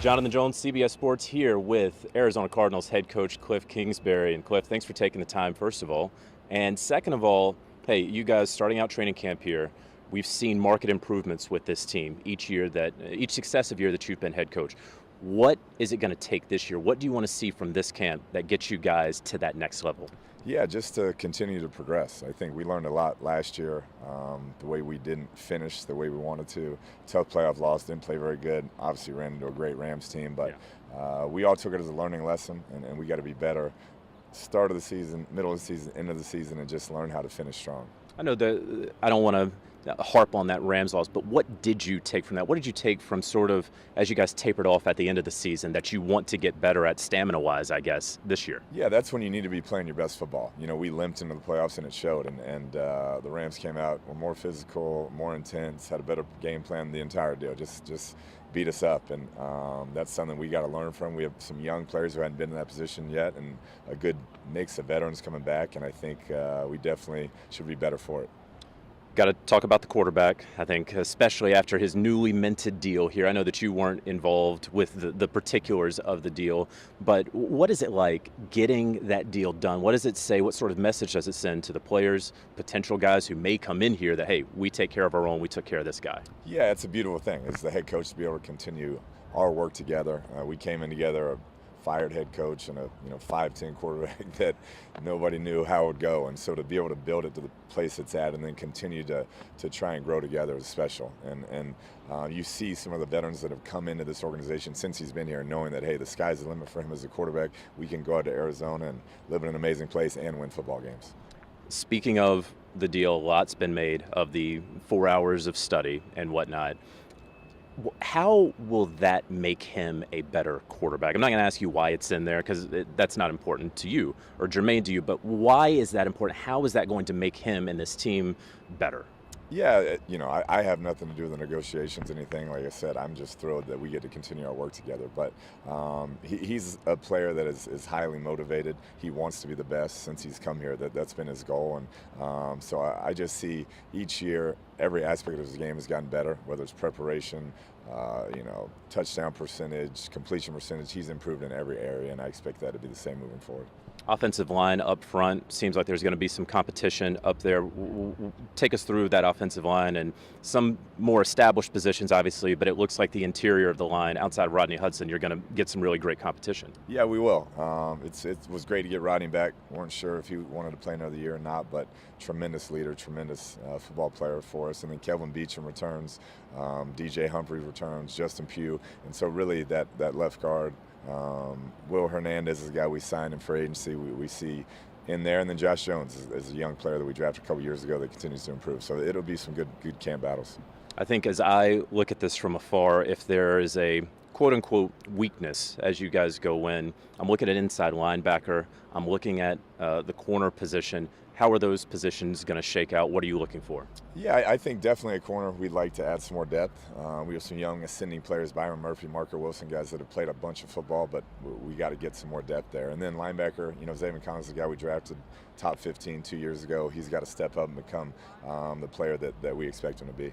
Jonathan Jones, CBS Sports, here with Arizona Cardinals head coach Kliff Kingsbury. And Kliff, thanks for taking the time, first of all. And second of all, hey, you guys starting out training camp here, we've seen market improvements with this team each successive year that you've been head coach. What is it going to take this year? What do you want to see from this camp that gets you guys to that next level? Yeah, just to continue to progress. I think we learned a lot last year. The way we didn't finish the way we wanted to. Tough playoff loss, didn't play very good. Obviously ran into a great Rams team, but we all took it as a learning lesson, and we got to be better. Start of the season, middle of the season, end of the season, and just learn how to finish strong. I know that I don't want to harp on that Rams loss, but what did you take from that? What did you take from sort of, as you guys tapered off at the end of the season, that you want to get better at stamina-wise, I guess, this year? Yeah, that's when you need to be playing your best football. You know, we limped into the playoffs and it showed, and the Rams came out, were more physical, more intense, had a better game plan, the entire deal, just beat us up, and that's something we got to learn from. We have some young players who hadn't been in that position yet, and a good mix of veterans coming back, and I think we definitely should be better for it. Got to talk about the quarterback, I think, especially after his newly minted deal here. I know that you weren't involved with the particulars of the deal, but what is it like getting that deal done? What does it say? What sort of message does it send to the players, potential guys who may come in here that, hey, we take care of our own, we took care of this guy? Yeah, it's a beautiful thing. As the head coach to be able to continue our work together. We came in together, fired head coach and a 5'10" quarterback that nobody knew how it would go, and so to be able to build it to the place it's at and then continue to try and grow together is special. And you see some of the veterans that have come into this organization since he's been here, knowing that, hey, the sky's the limit for him as a quarterback. We can go out to Arizona and live in an amazing place and win football games. Speaking of the deal, a lot's been made of the 4 hours of study and whatnot. How will that make him a better quarterback? I'm not going to ask you why it's in there, because that's not important to you or germane to you, but why is that important? How is that going to make him and this team better? Yeah, I have nothing to do with the negotiations, anything. Like I said, I'm just thrilled that we get to continue our work together. But he's a player that is highly motivated. He wants to be the best since he's come here. That's been his goal. And so I just see each year every aspect of his game has gotten better, whether it's preparation, touchdown percentage, completion percentage. He's improved in every area, and I expect that to be the same moving forward. Offensive line up front, seems like there's going to be some competition up there. Take us through that offensive line and some more established positions, obviously, but it looks like the interior of the line, outside of Rodney Hudson, you're going to get some really great competition. Yeah, we will. It was great to get Rodney back. Weren't sure if he wanted to play another year or not, but tremendous leader, tremendous football player for us. And then Kelvin Beachum returns, DJ Humphries returns, Justin Pugh, and so really that left guard. Will Hernandez is a guy we signed in free agency. We see in there, and then Josh Jones is a young player that we drafted a couple years ago that continues to improve. So it'll be some good camp battles. I think as I look at this from afar, if there is a quote-unquote weakness as you guys go in, I'm looking at inside linebacker, I'm looking at the corner position. How are those positions going to shake out? What are you looking for? Yeah, I think definitely a corner. We'd like to add some more depth. We have some young ascending players, Byron Murphy, Marco Wilson, guys that have played a bunch of football, but we got to get some more depth there. And then linebacker, Zayvon Collins is the guy we drafted top 15 2 years ago. He's got to step up and become the player that we expect him to be.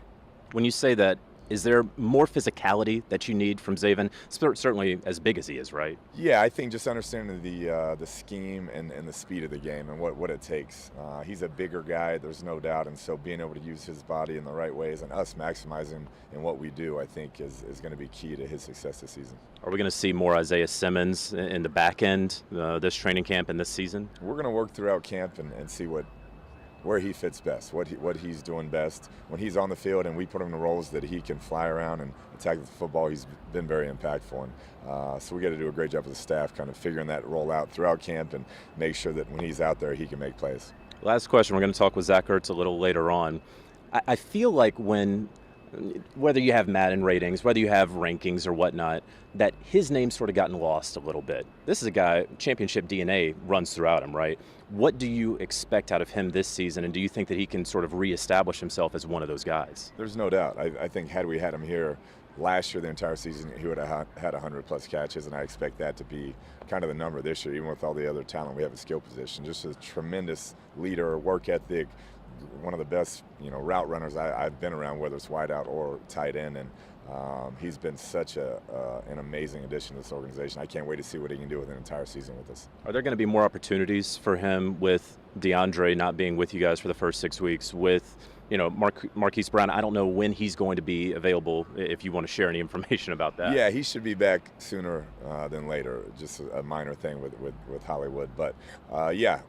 When you say that, is there more physicality that you need from Zayvon? Certainly as big as he is, right? Yeah, I think just understanding the scheme and the speed of the game and what it takes. He's a bigger guy, there's no doubt, and so being able to use his body in the right ways and us maximizing in what we do, I think is going to be key to his success this season. Are we going to see more Isaiah Simmons in the back end this training camp and this season? We're going to work throughout camp and see where he fits best, what he's doing best. When he's on the field and we put him in roles that he can fly around and attack the football, he's been very impactful. And so we got to do a great job with the staff kind of figuring that role out throughout camp and make sure that when he's out there, he can make plays. Last question, we're going to talk with Zach Ertz a little later on. I feel like whether you have Madden ratings, whether you have rankings or whatnot, that his name's sort of gotten lost a little bit. This is a guy, championship DNA runs throughout him, right? What do you expect out of him this season, and do you think that he can sort of reestablish himself as one of those guys? There's no doubt. I think had we had him here last year, the entire season, he would have had 100-plus catches, and I expect that to be kind of the number this year, even with all the other talent we have at skill position. Just a tremendous leader, work ethic, one of the best, route runners I've been around, whether it's wide out or tight end. And He's been such an amazing addition to this organization. I can't wait to see what he can do with an entire season with us. Are there going to be more opportunities for him with DeAndre not being with you guys for the first 6 weeks, with Marquise Brown? I don't know when he's going to be available, if you want to share any information about that. Yeah, he should be back sooner than later. Just a minor thing with Hollywood. But, yeah,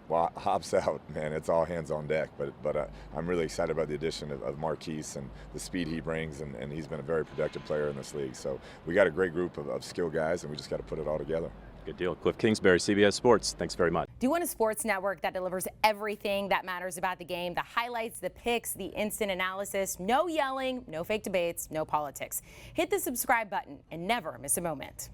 well, Hobbs out, man. It's all hands on deck. But I'm really excited about the addition of Marquise and the speed he brings, and he's been a very productive player in this league. So we got a great group of skill guys, and we just got to put it all together. Good deal. Kliff Kingsbury, CBS Sports. Thanks very much. Do you want a sports network that delivers everything that matters about the game? The highlights, the picks, the instant analysis. No yelling, no fake debates, no politics. Hit the subscribe button and never miss a moment.